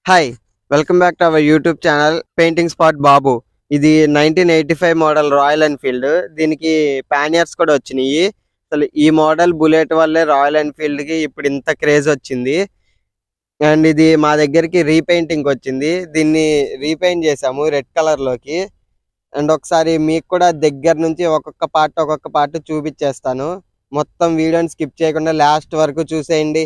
Hi, welcome back to our YouTube channel painting spot Babu. ఇది 1985 model Royal Enfield. దీనికి panniers కూడా వచ్చినాయి. అసలు ఈ మోడల్ బుల్లెట్ వల్లే రాయల్ ఎన్ఫీల్డ్ కి ఇప్పుడు ఇంత క్రేజ్ వచ్చింది. అండ్ ఇది మా దగ్గరికి రీపెయింటింగ్ వచ్చింది. దీన్ని రీపెయింట్ చేసాము రెడ్ కలర్ లోకి. అండ్ ఒకసారి మీకు కూడా దగ్గర నుంచి ఒక్కొక్క పార్ట్ చూపించేస్తాను. మొత్తం వీడియోని స్కిప్ చేయకుండా లాస్ట్ వరకు చూసేయండి.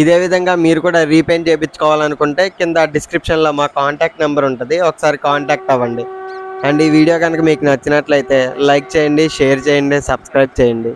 ఇదే విధంగా మీరు కూడా రీపెయింట్ చేయించుకోవాలనుకుంటే కింద డిస్క్రిప్షన్లో మా కాంటాక్ట్ నెంబర్ ఉంటుంది, ఒకసారి కాంటాక్ట్ అవ్వండి. అండ్ ఈ వీడియో కనుక మీకు నచ్చినట్లయితే లైక్ చేయండి, షేర్ చేయండి, సబ్స్క్రైబ్ చేయండి.